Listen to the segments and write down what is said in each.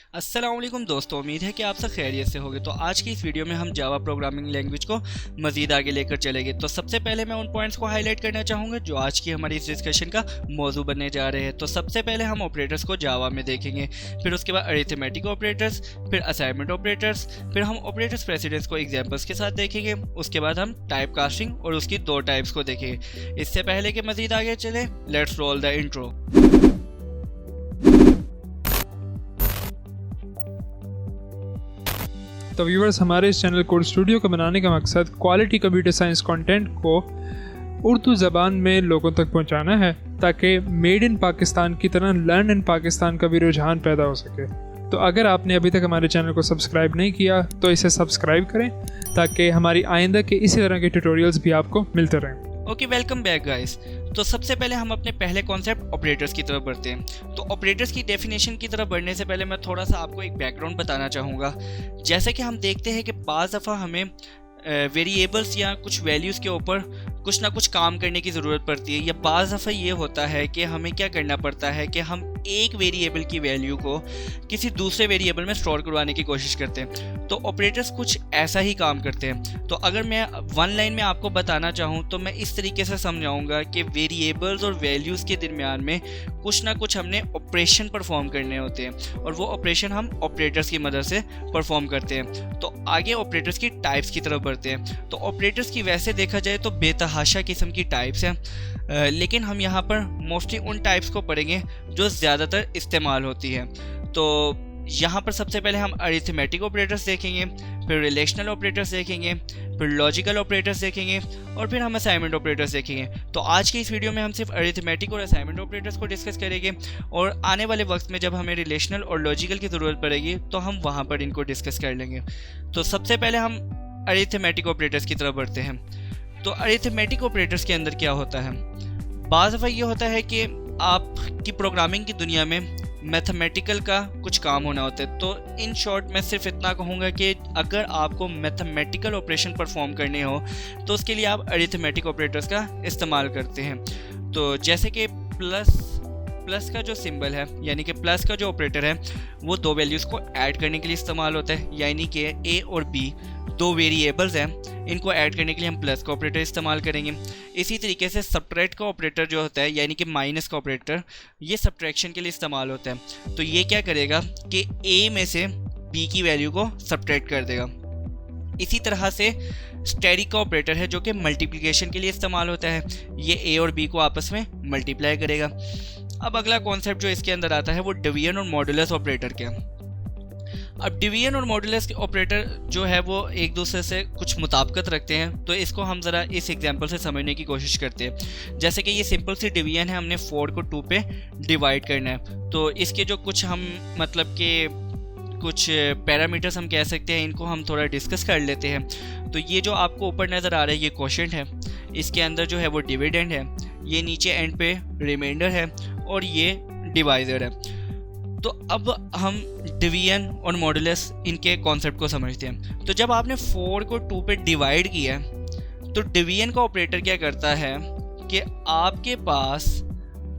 अस्सलाम वालेकुम दोस्तों, उम्मीद है कि आप सब खैरियत से होंगे। तो आज की इस वीडियो में हम जावा प्रोग्रामिंग लैंग्वेज को मज़ीद आगे लेकर चलेंगे। तो सबसे पहले मैं उन पॉइंट्स को हाईलाइट करना चाहूँगा जो आज की हमारी इस डिस्कशन का मौजू बनने जा रहे हैं। तो सबसे पहले हम ऑपरेटर्स को जावा में देखेंगे, फिर उसके बाद अरिथमेटिक ऑपरेटर्स, फिर असाइनमेंट ऑपरेटर्स, फिर हम ऑपरेटर्स प्रेसिडेंस को एग्जाम्पल्स के साथ देखेंगे। उसके बाद हम टाइप कास्टिंग और उसकी दो टाइप्स को देखेंगे। इससे पहले कि मज़ीद आगे चले, लेट्स रोल द इंट्रो। तो व्यूअर्स, हमारे इस चैनल कोड स्टूडियो को बनाने का मकसद क्वालिटी कंप्यूटर साइंस कंटेंट को उर्दू ज़बान में लोगों तक पहुंचाना है, ताकि मेड इन पाकिस्तान की तरह लर्न इन पाकिस्तान का भी रुझान पैदा हो सके। तो अगर आपने अभी तक हमारे चैनल को सब्सक्राइब नहीं किया तो इसे सब्सक्राइब करें, ताकि हमारी आइंदा के इसी तरह के ट्यूटोरियल्स भी आपको मिलते रहें। Okay, welcome back guys. तो सबसे पहले हम अपने पहले कॉन्सेप्ट ऑपरेटर्स की तरफ बढ़ते हैं। तो ऑपरेटर्स की डेफिनेशन की तरफ बढ़ने से पहले मैं थोड़ा सा आपको एक बैकग्राउंड बताना चाहूँगा। जैसे कि हम देखते हैं कि बाज़ दफ़ा हमें वेरिएबल्स या कुछ वैल्यूज़ के ऊपर कुछ ना कुछ काम करने की ज़रूरत पड़ती है, या बाज़ दफ़ा ये होता है कि हमें क्या करना पड़ता है कि हम एक वेरिएबल की वैल्यू को किसी दूसरे वेरिएबल में स्टोर करवाने की कोशिश करते हैं। तो ऑपरेटर्स कुछ ऐसा ही काम करते हैं। तो अगर मैं वन लाइन में आपको बताना चाहूँ तो मैं इस तरीके से समझाऊँगा कि वेरिएबल्स और वैल्यूज़ के दरमियान में कुछ ना कुछ हमने ऑपरेशन परफॉर्म करने होते हैं, और वो ऑपरेशन हम ऑपरेटर्स की मदद से परफॉर्म करते हैं। तो आगे ऑपरेटर्स की टाइप्स की तरफ बढ़ते हैं। तो ऑपरेटर्स की वैसे देखा जाए तो बेतहाशा किस्म की टाइप्स हैं, लेकिन हम यहाँ पर मोस्टली उन टाइप्स को पढ़ेंगे जो ज़्यादातर इस्तेमाल होती है। तो यहाँ पर सबसे पहले हम अरिथमेटिक ऑपरेटर्स देखेंगे, फिर रिलेशनल ऑपरेटर्स देखेंगे, फिर लॉजिकल ऑपरेटर्स देखेंगे, और फिर हम असाइनमेंट ऑपरेटर्स देखेंगे। तो आज की इस वीडियो में हम सिर्फ अरिथमेटिक और असाइनमेंट ऑपरेटर्स को डिस्कस करेंगे, और आने वाले वक्त में जब हमें रिलेशनल और लॉजिकल की ज़रूरत पड़ेगी तो हम वहाँ पर इनको डिस्कस कर लेंगे। तो सबसे पहले हम अरिथमेटिक ऑपरेटर्स की तरफ बढ़ते हैं। तो अरिथमेटिक ऑपरेटर्स के अंदर क्या होता है? बाज़ दफ़ा ये होता है कि आपकी प्रोग्रामिंग की दुनिया में मैथमेटिकल का कुछ काम होना होता है। तो इन शॉर्ट मैं सिर्फ इतना कहूँगा कि अगर आपको मैथमेटिकल ऑपरेशन परफॉर्म करने हो तो उसके लिए आप अरिथमेटिक ऑपरेटर्स का इस्तेमाल करते हैं। तो जैसे कि प्लस का जो सिंबल है, यानी कि प्लस का जो ऑपरेटर है, वो दो वैल्यूज़ को ऐड करने के लिए इस्तेमाल होता है। यानी कि ए और बी दो वेरिएबल्स हैं, इनको ऐड करने के लिए हम प्लस का ऑपरेटर इस्तेमाल करेंगे। इसी तरीके से सब्ट्रैक्ट का ऑपरेटर जो होता है, यानी कि माइनस का ऑपरेटर, ये सब्ट्रैक्शन के लिए इस्तेमाल होता है। तो ये क्या करेगा कि ए में से बी की वैल्यू को सब्ट्रैक्ट कर देगा। इसी तरह से स्टेरिक का ऑपरेटर है जो कि मल्टीप्लिकेशन के लिए इस्तेमाल होता है। ये ए और बी को आपस में मल्टीप्लाई करेगा। अब अगला कॉन्सेप्ट जो इसके अंदर आता है वो डिवीजन और मॉडुलस ऑपरेटर के। अब डिवीजन और मॉडुलस ऑपरेटर जो है वो एक दूसरे से कुछ मुताबिकत रखते हैं। तो इसको हम ज़रा इस एग्जांपल से समझने की कोशिश करते हैं। जैसे कि ये सिंपल सी डिवीजन है, हमने 4 को 2 पे डिवाइड करना है। तो इसके जो कुछ हम मतलब कि कुछ पैरामीटर्स हम कह सकते हैं, इनको हम थोड़ा डिस्कस कर लेते हैं। तो ये जो आपको ऊपर नज़र आ रहा है ये क्वोशिएंट है, इसके अंदर जो है वो डिविडेंड है, ये नीचे एंड पे रिमाइंडर है, और ये डिवाइजर है। तो अब हम डिवीजन और मॉडुलस इनके कॉन्सेप्ट को समझते हैं। तो जब आपने 4 को 2 पे डिवाइड किया तो डिवीजन का ऑपरेटर क्या करता है कि आपके पास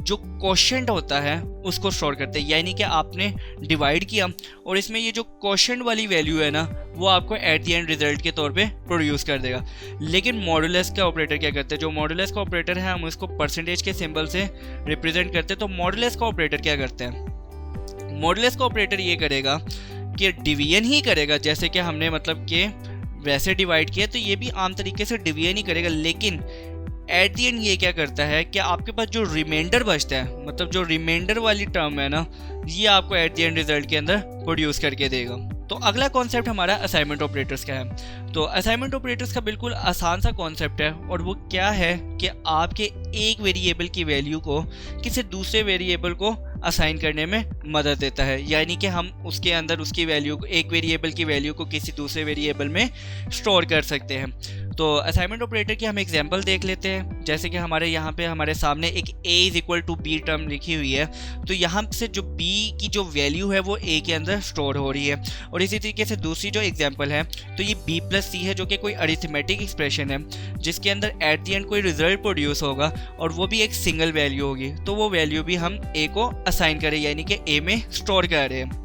जो क्वोशिएंट होता है उसको स्टोर करते हैं। यानी कि आपने डिवाइड किया और इसमें ये जो क्वोशिएंट वाली वैल्यू है ना, वो आपको एट द एंड रिजल्ट के तौर पे प्रोड्यूस कर देगा। लेकिन मॉडुलस का ऑपरेटर क्या करते हैं? जो मॉडुलस का ऑपरेटर है हम उसको परसेंटेज के सिंबल से रिप्रेजेंट करते हैं। तो मॉडुलस का ऑपरेटर क्या करते हैं? मॉडुलस का ऑपरेटर ये करेगा कि डिवीजन ही करेगा, जैसे कि हमने मतलब कि वैसे डिवाइड किया तो ये भी आम तरीके से डिवीजन ही करेगा। लेकिन एट दी एंड ये क्या करता है कि आपके पास जो रिमाइंडर बचता है, मतलब जो रिमाइंडर वाली टर्म है ना, ये आपको एट दी एंड रिजल्ट के अंदर प्रोड्यूस करके देगा। तो अगला कॉन्सेप्ट हमारा असाइनमेंट ऑपरेटर्स का है। तो असाइनमेंट ऑपरेटर्स का बिल्कुल आसान सा कॉन्सेप्ट है, और वो क्या है कि आपके एक वेरिएबल की वैल्यू को किसी दूसरे वेरिएबल को असाइन करने में मदद देता है। यानी कि हम उसके अंदर उसकी वैल्यू को, एक वेरिएबल की वैल्यू को किसी दूसरे वेरिएबल में स्टोर कर सकते हैं। तो असाइनमेंट ऑपरेटर की हम एग्जांपल देख लेते हैं। जैसे कि हमारे यहाँ पे हमारे सामने एक a = b टर्म लिखी हुई है। तो यहाँ से जो b की जो वैल्यू है वो a के अंदर स्टोर हो रही है। और इसी तरीके से दूसरी जो एग्जांपल है तो ये b + c है, जो कि कोई अरिथमेटिक एक्सप्रेशन है जिसके अंदर एट द एंड कोई रिजल्ट प्रोड्यूस होगा, और वो भी एक सिंगल वैल्यू होगी। तो वो वैल्यू भी हम a को असाइन करें, यानी कि a में स्टोर कर रहे हैं।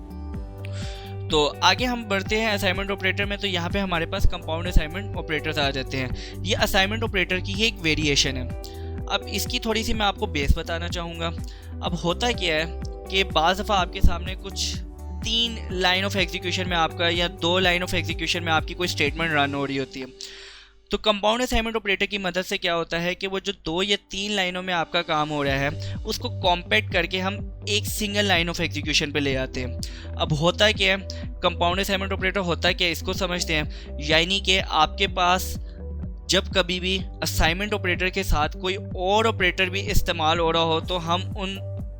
तो आगे हम बढ़ते हैं असाइनमेंट ऑपरेटर में। तो यहाँ पे हमारे पास कंपाउंड असाइनमेंट ऑपरेटर्स आ जाते हैं। ये असाइनमेंट ऑपरेटर की ही एक वेरिएशन है। अब इसकी थोड़ी सी मैं आपको बेस बताना चाहूँगा। अब होता क्या है कि बाज़ दफ़ा आपके सामने कुछ 3 लाइन ऑफ एग्जीक्यूशन में आपका या 2 लाइन ऑफ एग्जीक्यूशन में आपकी कोई स्टेटमेंट रन हो रही होती है। तो कंपाउंड असाइनमेंट ऑपरेटर की मदद से क्या होता है कि वो जो 2 या 3 लाइनों में आपका काम हो रहा है उसको कॉम्पैक्ट करके हम एक सिंगल लाइन ऑफ एग्जीक्यूशन पे ले आते हैं। अब होता क्या है, कंपाउंड असाइनमेंट ऑपरेटर होता क्या है इसको समझते हैं। यानी कि आपके पास जब कभी भी असाइनमेंट ऑपरेटर के साथ कोई और ऑपरेटर भी इस्तेमाल हो रहा हो तो हम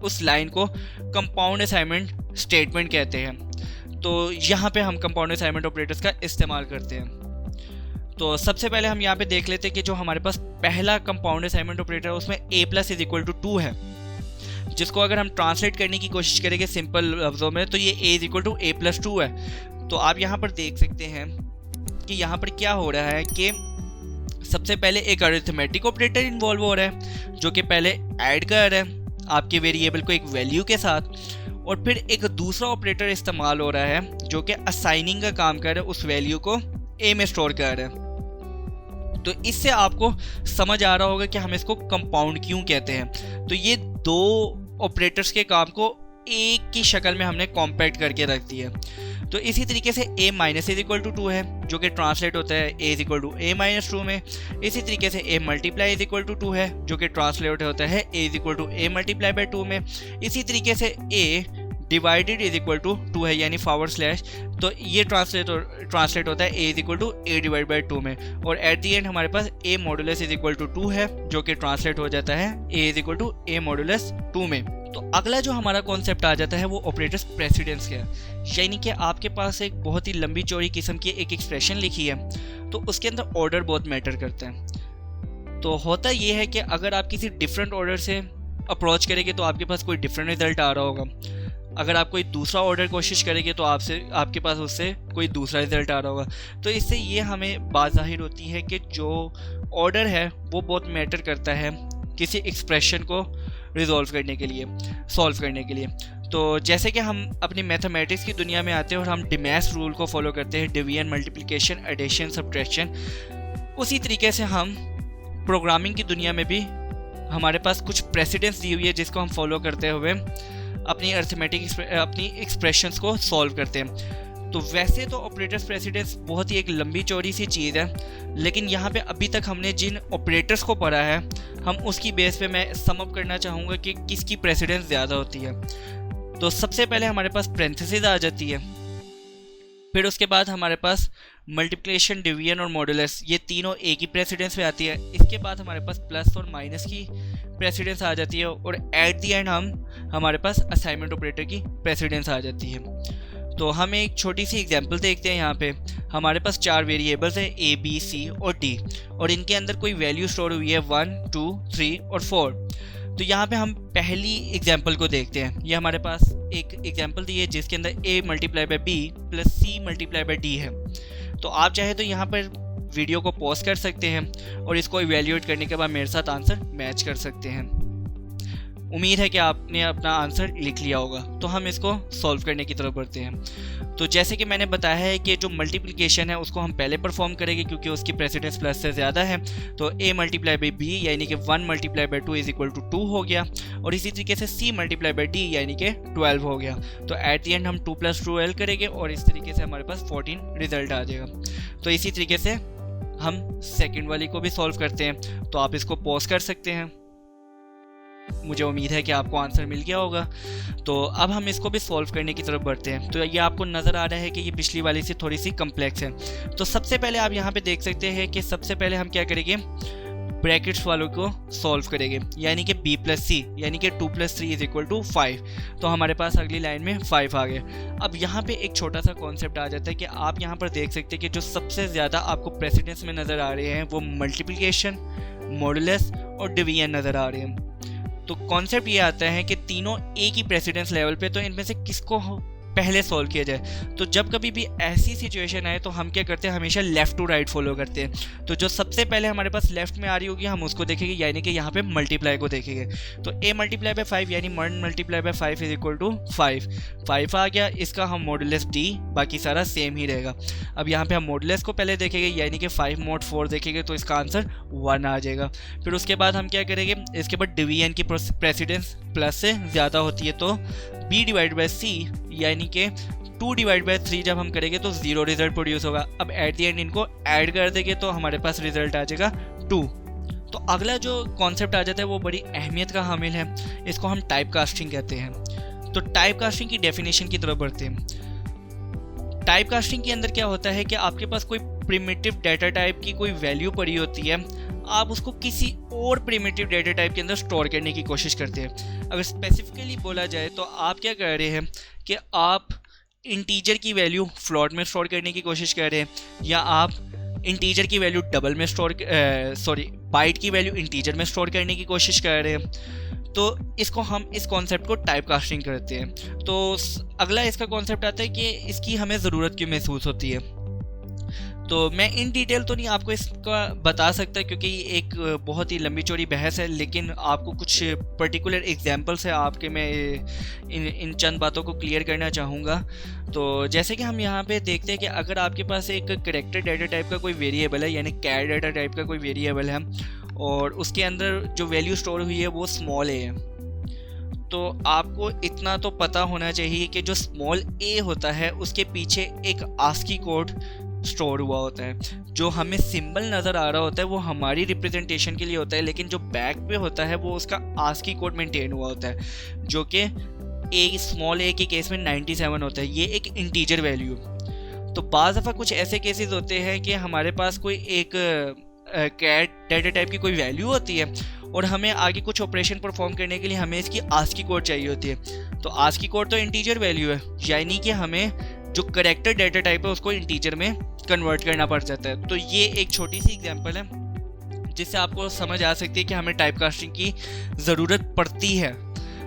उस लाइन को कंपाउंड असाइनमेंट स्टेटमेंट कहते हैं। तो यहाँ पे हम कंपाउंड असाइनमेंट ऑपरेटर्स का इस्तेमाल करते हैं। तो सबसे पहले हम यहाँ पे देख लेते हैं कि जो हमारे पास पहला कंपाउंड असाइनमेंट ऑपरेटर है उसमें a + = 2 है, जिसको अगर हम ट्रांसलेट करने की कोशिश करेंगे सिंपल लफ्ज़ों में तो ये a = a + 2 है। तो आप यहाँ पर देख सकते हैं कि यहाँ पर क्या हो रहा है कि सबसे पहले एक अरिथमेटिक ऑपरेटर इन्वॉल्व हो रहा है जो कि पहले ऐड कर रहा है आपके वेरिएबल को एक वैल्यू के साथ, और फिर एक दूसरा ऑपरेटर इस्तेमाल हो रहा है जो कि असाइनिंग का काम कर रहा है, उस वैल्यू को a में स्टोर कर रहा है। तो इससे आपको समझ आ रहा होगा कि हम इसको कंपाउंड क्यों कहते हैं। तो ये 2 ऑपरेटर्स के काम को एक की शक्ल में हमने कॉम्पैक्ट करके रख दिया। तो इसी तरीके से a - 2 है जो कि ट्रांसलेट होता है a a - 2 में। इसी तरीके से a × 2 है जो कि ट्रांसलेट होता है a a × 2 में। इसी तरीके से a डिवाइडेड = 2 है यानी /, तो ये ट्रांसलेट होता है a a / 2 में। और एट दी एंड हमारे पास a mod = 2 है जो कि ट्रांसलेट हो जाता है a a mod 2 में। तो अगला जो हमारा कॉन्सेप्ट आ जाता है वो ऑपरेटर्स प्रेसिडेंस का है। यानी कि आपके पास एक बहुत ही लंबी चौड़ी किस्म की एक एक्सप्रेशन लिखी है तो उसके अंदर ऑर्डर बहुत मैटर करता है। तो होता ये है कि अगर आप किसी डिफरेंट ऑर्डर से अप्रोच करेंगे तो आपके पास कोई डिफरेंट रिजल्ट आ रहा होगा। अगर आप कोई दूसरा ऑर्डर कोशिश करेंगे तो आपके पास उससे कोई दूसरा रिजल्ट आ रहा होगा। तो इससे ये हमें बात ज़ाहिर होती है कि जो ऑर्डर है वो बहुत मैटर करता है किसी एक्सप्रेशन को सॉल्व करने के लिए। तो जैसे कि हम अपनी मैथमेटिक्स की दुनिया में आते हैं और हम डिमैस रूल को फॉलो करते हैं, डिवीजन, मल्टीप्लिकेशन, एडिशन, सब्ट्रैक्शन, उसी तरीके से हम प्रोग्रामिंग की दुनिया में भी हमारे पास कुछ प्रेसिडेंस दी हुई है जिसको हम फॉलो करते हुए अपनी एक्सप्रेशंस को सॉल्व करते हैं। तो वैसे तो ऑपरेटर्स प्रेसिडेंस बहुत ही एक लंबी चौड़ी सी चीज़ है, लेकिन यहाँ पे अभी तक हमने जिन ऑपरेटर्स को पढ़ा है हम उसकी बेस पे मैं सम अप करना चाहूँगा कि किसकी प्रेसिडेंस ज़्यादा होती है। तो सबसे पहले हमारे पास पैरेंथेसिस आ जाती है, फिर उसके बाद हमारे पास मल्टीप्लिकेशन, डिवीजन और मॉडुलस, ये तीनों एक ही प्रेसिडेंस पे आती है। इसके बाद हमारे पास प्लस और माइनस की प्रेसिडेंस आ जाती है और एट दी एंड हमारे पास असाइनमेंट ऑपरेटर की प्रेसिडेंस आ जाती है। तो हम एक छोटी सी एग्जांपल देखते हैं। यहाँ पे हमारे पास 4 वेरिएबल्स हैं A, B, C और D, और इनके अंदर कोई वैल्यू स्टोर हुई है 1, 2, 3 और 4। तो यहाँ पे हम पहली एग्जांपल को देखते हैं। ये हमारे पास एक एग्जांपल दी है जिसके अंदर A × B + C × D है। तो आप चाहे तो यहाँ पर वीडियो को पॉज कर सकते हैं और इसको इवैल्यूएट करने के बाद मेरे साथ आंसर मैच कर सकते हैं। उम्मीद है कि आपने अपना आंसर लिख लिया होगा। तो हम इसको सॉल्व करने की तरफ बढ़ते हैं। तो जैसे कि मैंने बताया है कि जो मल्टीप्लिकेशन है उसको हम पहले परफॉर्म करेंगे क्योंकि उसकी प्रेसिडेंस प्लस से ज़्यादा है। तो a × b यानी कि 1 × 2 = 2 हो गया, और इसी तरीके से c × d यानी कि 12 हो गया। तो एट दी एंड हम 2 + 2l करेंगे और इस तरीके से हमारे पास 14 रिजल्ट आ जाएगा। तो इसी तरीके से हम सेकेंड वाली को भी सॉल्व करते हैं। तो आप इसको पॉज कर सकते हैं। मुझे उम्मीद है कि आपको आंसर मिल गया होगा। तो अब हम इसको भी सॉल्व करने की तरफ बढ़ते हैं। तो ये आपको नज़र आ रहा है कि ये पिछली वाली से थोड़ी सी कम्प्लेक्स है। तो सबसे पहले आप यहाँ पे देख सकते हैं कि सबसे पहले हम क्या करेंगे, ब्रैकेट्स वालों को सॉल्व करेंगे, यानी कि b + c यानी कि 2 + 3 = 5। तो हमारे पास अगली लाइन में 5 आ गए। अब यहाँ पे एक छोटा सा कॉन्सेप्ट आ जाता है कि आप यहाँ पर देख सकते हैं कि जो सबसे ज़्यादा आपको प्रेसिडेंस में नज़र आ रहे हैं वो मल्टीप्लिकेशन, मॉडुलस और डिवीजन नज़र आ रहे हैं। तो कॉन्सेप्ट ये आता है कि तीनों एक ही प्रेसिडेंस लेवल पे, तो इनमें से किसको पहले सॉल्व किया जाए। तो जब कभी भी ऐसी सिचुएशन आए तो हम क्या करते हैं, हमेशा लेफ़्ट टू राइट फॉलो करते हैं। तो जो सबसे पहले हमारे पास लेफ्ट में आ रही होगी हम उसको देखेंगे, यानी कि यहाँ पे मल्टीप्लाई को देखेंगे। तो a मल्टीप्लाई बाय 5 यानी 1 multiply by 5 is equal to 5 आ गया। इसका हम मॉडुलस d, बाकी सारा सेम ही रहेगा। अब यहाँ पे हम मॉडुलस को पहले देखेंगे, यानी कि 5 mod 4 देखेंगे तो इसका आंसर 1 आ जाएगा। फिर उसके बाद हम क्या करेंगे, इसके बाद डिवीजन की प्रेसिडेंस प्लस से ज़्यादा होती है तो b डिवाइड बाय c, यानी कि 2 डिवाइड बाय 3 जब हम करेंगे तो 0 रिजल्ट प्रोड्यूस होगा। अब एट द एंड इनको ऐड कर देंगे तो हमारे पास रिजल्ट आ जाएगा 2। तो अगला जो कॉन्सेप्ट आ जाता है वो बड़ी अहमियत का हामिल है, इसको हम टाइप कास्टिंग कहते हैं। तो टाइप कास्टिंग की डेफिनेशन की तरफ बढ़ते हैं। टाइप कास्टिंग के अंदर क्या होता है कि आपके पास कोई प्रिमिटिव डाटा टाइप की कोई वैल्यू पड़ी होती है, आप उसको किसी और प्रिमिटिव डाटा टाइप के अंदर स्टोर करने की कोशिश करते हैं। अगर स्पेसिफिकली बोला जाए तो आप क्या कर रहे हैं कि आप इंटीजर की वैल्यू फ्लोट में स्टोर करने की कोशिश कर रहे हैं, या आप इंटीजर की वैल्यू डबल में बाइट की वैल्यू इंटीजर में स्टोर करने की कोशिश कर रहे हैं। तो इसको हम इस कॉन्सेप्ट को टाइप कास्टिंग करते हैं। तो अगला इसका कॉन्सेप्ट आता है कि इसकी हमें ज़रूरत क्यों महसूस होती है। तो मैं इन डिटेल तो नहीं आपको इसका बता सकता क्योंकि ये एक बहुत ही लंबी चौड़ी बहस है, लेकिन आपको कुछ पर्टिकुलर एग्जांपल से आपके मैं इन चंद बातों को क्लियर करना चाहूँगा। तो जैसे कि हम यहाँ पे देखते हैं कि अगर आपके पास एक कैरेक्टर डाटा टाइप का कोई वेरिएबल है, यानी कैर डाटा टाइप का कोई वेरिएबल है, और उसके अंदर जो वैल्यू स्टोर हुई है वो स्मॉल ए है, तो आपको इतना तो पता होना चाहिए कि जो स्मॉल ए होता है उसके पीछे एक आस्की कोड स्टोर हुआ होता है। जो हमें सिंबल नज़र आ रहा होता है वो हमारी रिप्रेजेंटेशन के लिए होता है, लेकिन जो बैक पे होता है वो उसका आस्की कोड मेंटेन हुआ होता है, जो कि ए स्मॉल ए के केस में 97 होता है। ये एक इंटीजर वैल्यू। तो बाज़ दफ़ा कुछ ऐसे केसेस होते हैं कि हमारे पास कोई एक कैट डाटा टाइप की कोई वैल्यू होती है और हमें आगे कुछ ऑपरेशन परफॉर्म करने के लिए हमें इसकी आस्की कोड चाहिए होती है। तो आस्की कोड तो इंटीजर वैल्यू है, यानी कि हमें जो करेक्टर डाटा टाइप है उसको इंटीजर में कन्वर्ट करना पड़ जाता है। तो ये एक छोटी सी एग्जांपल है जिससे आपको समझ आ सकती है कि हमें टाइप कास्टिंग की ज़रूरत पड़ती है।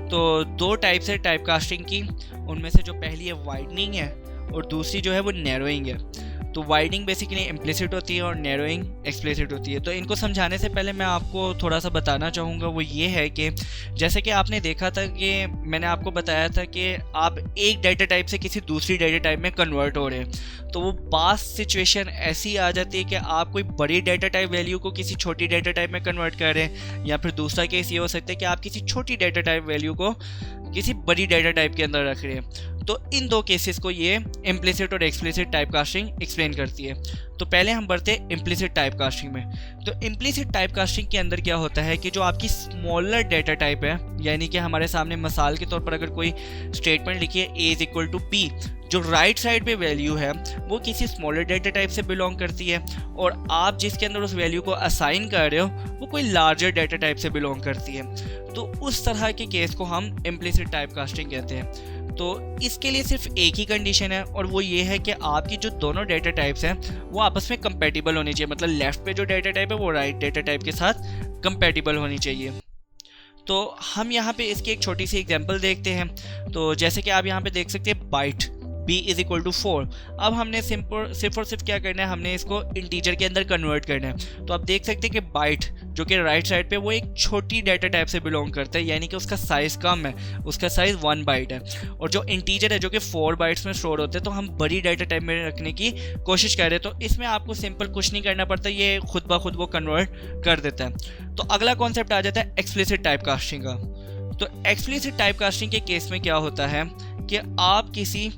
तो 2 टाइप्स है टाइप कास्टिंग की, उनमें से जो पहली है वाइडनिंग है और दूसरी जो है वो नैरोइंग है। तो वाइडनिंग बेसिकली इम्प्लिसिट होती है और नैरोइंग एक्सप्लिसिट होती है। तो इनको समझाने से पहले मैं आपको थोड़ा सा बताना चाहूँगा, वो ये है कि जैसे कि आपने देखा था कि मैंने आपको बताया था कि आप एक डाटा टाइप से किसी दूसरी डाटा टाइप में कन्वर्ट हो रहे हैं, तो वो पास सिचुएशन ऐसी आ जाती है कि आप कोई बड़ी डाटा टाइप वैल्यू को किसी छोटी डाटा टाइप में कन्वर्ट कर रहे हैं, या फिर दूसरा केस ये हो सकता है कि आप किसी छोटी डाटा टाइप वैल्यू को किसी बड़ी डाटा टाइप के अंदर रख रहे हैं। तो इन 2 केसेस को ये इम्प्लिसिट और एक्सप्लिसिट टाइप कास्टिंग एक्सप्लेन करती है। तो पहले हम बढ़ते हैं इम्प्लिसिट टाइप कास्टिंग में। तो इम्प्लिसिट टाइप कास्टिंग के अंदर क्या होता है कि जो आपकी स्मॉलर डाटा टाइप है, यानी कि हमारे सामने मिसाल के तौर पर अगर कोई स्टेटमेंट लिखी है a is equal to b, जो राइट साइड पे वैल्यू है वो किसी स्मॉलर डाटा टाइप से बिलोंग करती है, और आप जिसके अंदर उस वैल्यू को असाइन कर रहे हो वो कोई लार्जर डाटा टाइप से बिलोंग करती है। तो उस तरह के केस को हम इम्प्लिसिट टाइप कास्टिंग कहते हैं। तो इसके लिए सिर्फ एक ही कंडीशन है, और वो ये है कि आपकी जो दोनों डाटा टाइप्स हैं वो आपस में कंपैटिबल होनी चाहिए। मतलब लेफ्ट पे जो डाटा टाइप है वो राइट डाटा टाइप के साथ कंपैटिबल होनी चाहिए। तो हम यहाँ पे इसकी एक छोटी सी एग्जांपल देखते हैं। तो जैसे कि आप यहाँ पे देख सकते हैं byte b is equal to 4। अब हमने सिर्फ और सिर्फ क्या करना है, हमने इसको इंटीजर के अंदर कन्वर्ट करना है। तो आप देख सकते हैं कि बाइट जो कि राइट साइड पे वो एक छोटी डाटा टाइप से बिलोंग करता है, यानी कि उसका साइज़ कम है, उसका साइज़ 1 बाइट है। और जो इंटीजर है जो कि 4 बाइट्स में स्टोर होते हैं, तो हम बड़ी डाटा टाइप में रखने की कोशिश कर रहे हैं। तो इसमें आपको सिंपल कुछ नहीं करना पड़ता, ये खुद ब खुद वो कन्वर्ट कर देता है। तो अगला कॉन्सेप्ट आ जाता है एक्सप्लिसिट टाइप कास्टिंग का। तो एक्सप्लिसिट टाइप कास्टिंग के केस में क्या होता है कि आप किसी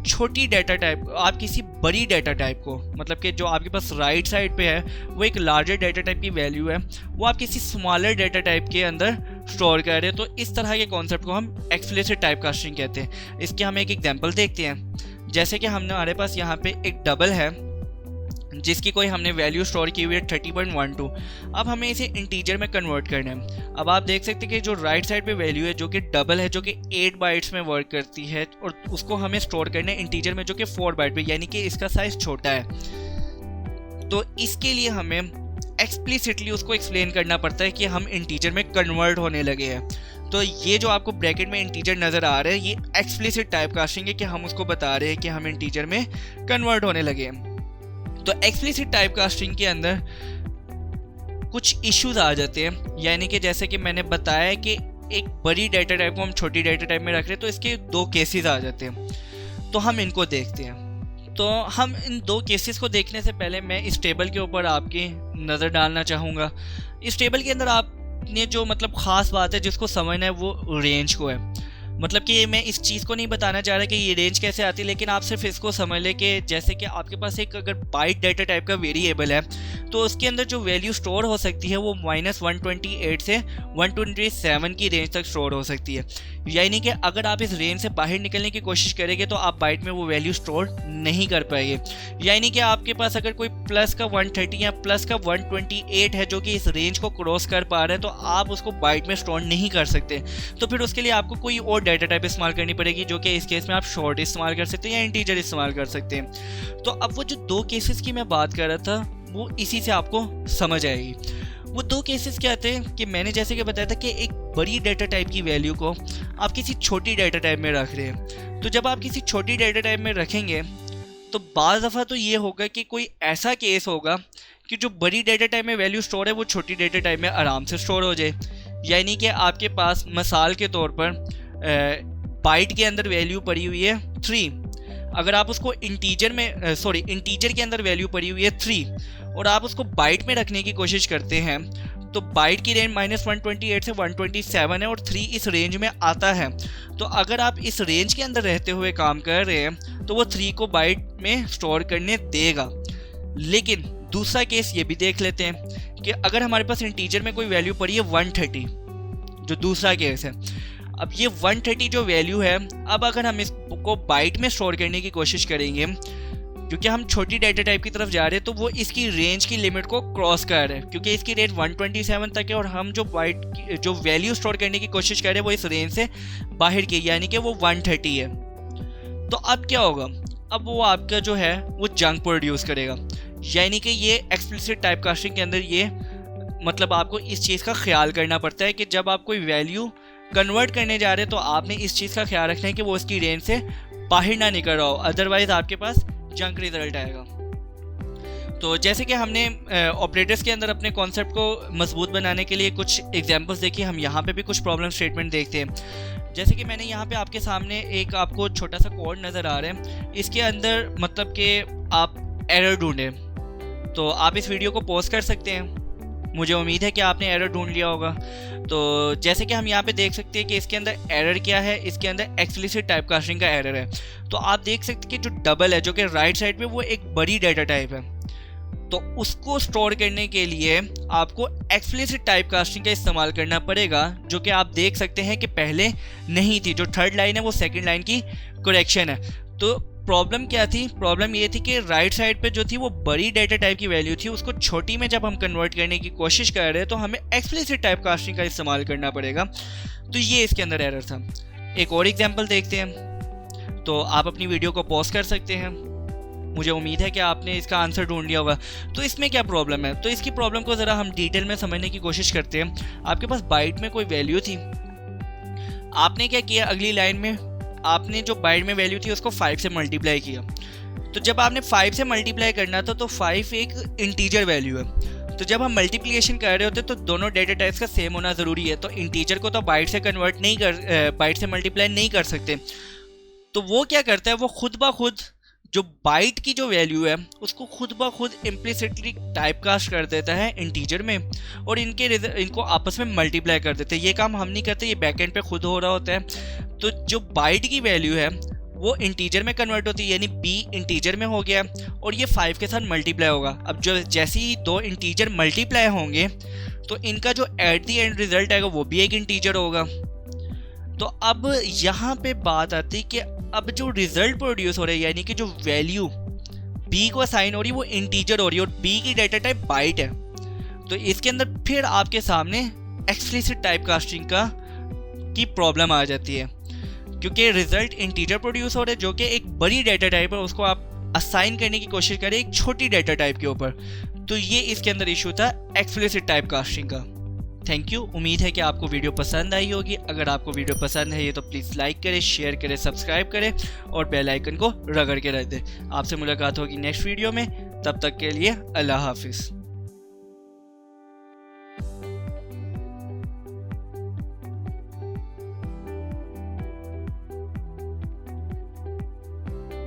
छोटी डाटा टाइप, आप किसी बड़ी डाटा टाइप को, मतलब कि जो आपके पास राइट साइड पे है वो एक लार्जर डाटा टाइप की वैल्यू है, वो आप किसी स्मॉलर डाटा टाइप के अंदर स्टोर कर रहे हैं। तो इस तरह के कॉन्सेप्ट को हम एक्सप्लिसिट टाइप कास्टिंग कहते हैं। इसके हम एक एग्जांपल देखते हैं। जैसे कि हमारे पास यहाँ पे एक डबल है जिसकी कोई हमने वैल्यू स्टोर की हुई है 30.12। अब हमें इसे इंटीजर में कन्वर्ट करना है। अब आप देख सकते हैं कि जो राइट साइड पे वैल्यू है जो कि डबल है, जो कि 8 बाइट्स में वर्क करती है, और उसको हमें स्टोर करना है इंटीजर में जो कि 4 बाइट पे, यानी कि इसका साइज छोटा है। तो इसके लिए हमें एक्सप्लिसिटली उसको एक्सप्लेन करना पड़ता है कि हम इंटीजर में कन्वर्ट होने लगे हैं। तो ये जो आपको ब्रैकेट में इंटीजर नज़र आ रहा है ये एक्सप्लिसिट टाइप कास्टिंग है कि हम उसको बता रहे हैं कि हम इंटीजर में कन्वर्ट होने लगे हैं। तो एक्सप्लिसिट टाइप कास्टिंग के अंदर कुछ इश्यूज आ जाते हैं, यानी कि जैसे कि मैंने बताया कि एक बड़ी डाटा टाइप को हम छोटी डाटा टाइप में रख रहे हैं तो इसके दो केसेस आ जाते हैं, तो हम इनको देखते हैं। तो हम इन दो केसेस को देखने से पहले मैं इस टेबल के ऊपर आपकी नज़र डालना चाहूँगा। इस टेबल के अंदर आपने जो मतलब ख़ास बात है जिसको समझना है वो रेंज को है। मतलब कि मैं इस चीज़ को नहीं बताना चाह रहा कि ये रेंज कैसे आती है, लेकिन आप सिर्फ इसको समझ लें कि जैसे कि आपके पास एक अगर बाइट डाटा टाइप का वेरिएबल है तो उसके अंदर जो वैल्यू स्टोर हो सकती है वो -128 से 127 की रेंज तक स्टोर हो सकती है। यानी कि अगर आप इस रेंज से बाहर निकलने की कोशिश करेंगे तो आप बाइट में वो वैल्यू स्टोर नहीं कर पाएंगे। यानी कि आपके पास अगर कोई प्लस का 130 या प्लस का 128 है जो कि इस रेंज को क्रॉस कर पा रहे हैं तो आप उसको बाइट में स्टोर नहीं कर सकते। तो फिर उसके लिए आपको कोई और डाटा टाइप इस्तेमाल करनी पड़ेगी, जो कि इस केस में आप शॉर्ट इस्तेमाल कर सकते हैं या इंटीजर इस्तेमाल कर सकते हैं। तो अब वो जो दो केसेस की मैं बात कर रहा था वो इसी से आपको समझ आएगी। वो दो केसेस क्या थे कि मैंने जैसे कि बताया था कि एक बड़ी डाटा टाइप की वैल्यू को आप किसी छोटी डाटा टाइप में रख रहे हैं। तो जब आप किसी छोटी डाटा टाइप में रखेंगे तो बाज़ दफ़ा तो ये होगा कि कोई ऐसा केस होगा कि जो बड़ी डाटा टाइप में वैल्यू स्टोर है वो छोटी डाटा टाइप में आराम से स्टोर हो जाए। यानी कि आपके पास मिसाल के तौर पर बाइट के अंदर वैल्यू पड़ी हुई है 3, अगर आप उसको इंटीजर के अंदर वैल्यू पड़ी हुई है 3 और आप उसको बाइट में रखने की कोशिश करते हैं तो बाइट की रेंज -128 से 127 है और 3 इस रेंज में आता है। तो अगर आप इस रेंज के अंदर रहते हुए काम कर रहे हैं तो वो 3 को बाइट में स्टोर करने देगा। लेकिन दूसरा केस ये भी देख लेते हैं कि अगर हमारे पास इंटीजर में कोई वैल्यू पड़ी है 130, जो दूसरा केस है। अब ये 130 जो वैल्यू है, अब अगर हम इसको बाइट में स्टोर करने की कोशिश करेंगे क्योंकि हम छोटी डाटा टाइप की तरफ जा रहे हैं तो वो इसकी रेंज की लिमिट को क्रॉस कर रहे हैं, क्योंकि इसकी रेंज 127 तक है और हम जो बाइट जो वैल्यू स्टोर करने की कोशिश कर रहे हैं वो इस रेंज से बाहर की, यानी कि वो 130 है। तो अब क्या होगा, अब वो आपका जो है वो जंक प्रोड्यूस करेगा। यानी कि ये एक्सप्लिसिट टाइप कास्टिंग के अंदर ये मतलब आपको इस चीज़ का ख्याल करना पड़ता है कि जब आप कोई वैल्यू कन्वर्ट करने जा रहे हैं तो आपने इस चीज़ का ख्याल रखना है कि वो इसकी रेंज से बाहर ना निकल रहा हो, अदरवाइज आपके पास जंक रिजल्ट आएगा। तो जैसे कि हमने ऑपरेटर्स के अंदर अपने कॉन्सेप्ट को मजबूत बनाने के लिए कुछ एग्जांपल्स देखी, हम यहाँ पे भी कुछ प्रॉब्लम स्टेटमेंट देखते हैं। जैसे कि मैंने यहाँ पे आपके सामने एक आपको छोटा सा कोड नज़र आ रहा है, इसके अंदर मतलब कि आप एरर ढूंढें तो आप इस वीडियो को पॉज कर सकते हैं। मुझे उम्मीद है कि आपने एरर ढूंढ लिया होगा। तो जैसे कि हम यहाँ पे देख सकते हैं कि इसके अंदर एरर क्या है, इसके अंदर एक्सप्लिसिट टाइप कास्टिंग का एरर है। तो आप देख सकते हैं कि जो डबल है जो कि राइट साइड पे वो एक बड़ी डाटा टाइप है, तो उसको स्टोर करने के लिए आपको एक्सप्लिसिट टाइप कास्टिंग का इस्तेमाल करना पड़ेगा, जो कि आप देख सकते हैं कि पहले नहीं थी। जो थर्ड लाइन है वो सेकंड लाइन की करेक्शन है। तो प्रॉब्लम क्या थी, प्रॉब्लम ये थी कि राइट साइड पे जो थी वो बड़ी डाटा टाइप की वैल्यू थी, उसको छोटी में जब हम कन्वर्ट करने की कोशिश कर रहे हैं तो हमें एक्सप्लिसिट टाइप कास्टिंग का इस्तेमाल करना पड़ेगा। तो ये इसके अंदर एरर था। एक और एग्जांपल देखते हैं, तो आप अपनी वीडियो को पॉज कर सकते हैं। मुझे उम्मीद है कि आपने इसका आंसर ढूंढ लिया होगा। तो इसमें क्या प्रॉब्लम है, तो इसकी प्रॉब्लम को ज़रा हम डिटेल में समझने की कोशिश करते हैं। आपके पास बाइट में कोई वैल्यू थी, आपने क्या किया, अगली लाइन में आपने जो बाइट में वैल्यू थी उसको 5 से मल्टीप्लाई किया। तो जब आपने 5 से मल्टीप्लाई करना था तो 5 एक इंटीजर वैल्यू है। तो जब हम मल्टीप्लिकेशन कर रहे होते तो दोनों डेटा टाइप्स का सेम होना ज़रूरी है। तो इंटीजर को तो बाइट से कन्वर्ट नहीं कर बाइट से मल्टीप्लाई नहीं कर सकते। तो वो क्या करता है, वो खुद ब खुद जो बाइट की जो वैल्यू है उसको खुद ब खुद इम्प्लिसिटली टाइप कास्ट कर देता है इंटीजर में और इनको आपस में मल्टीप्लाई कर देते हैं। ये काम हम नहीं करते, ये बैकएंड पे खुद हो रहा होता है। तो जो बाइट की वैल्यू है वो इंटीजर में कन्वर्ट होती है, यानी b इंटीजर में हो गया और ये 5 के साथ मल्टीप्लाई होगा। अब जो जैसे ही दो इंटीजर मल्टीप्लाई होंगे तो इनका जो एट दी एंड रिजल्ट आएगा वो भी एक इंटीजर होगा। तो अब यहाँ पे बात आती है कि अब जो रिजल्ट प्रोड्यूस हो रहा है, यानी कि जो वैल्यू b को असाइन हो रही है वो इंटीजर हो रही है और b की डाटा टाइप बाइट है। तो इसके अंदर फिर आपके सामने एक्सप्लिसिट टाइप कास्टिंग की प्रॉब्लम आ जाती है, क्योंकि रिजल्ट इंटीजर प्रोड्यूस हो रहा है जो कि एक बड़ी डाटा टाइप है, उसको आप असाइन करने की कोशिश करें एक छोटी डाटा टाइप के ऊपर। तो ये इसके अंदर इशू था एक्सप्लिसिट टाइप कास्टिंग का। Thank you. उम्मीद है कि आपको वीडियो पसंद आई होगी। अगर आपको वीडियो पसंद है ये तो प्लीज़ लाइक करें, शेयर करें, सब्सक्राइब करें और बेल आइकन को रगड़ के रख दें। आपसे मुलाकात होगी नेक्स्ट वीडियो में, तब तक के लिए अल्लाह हाफिज़।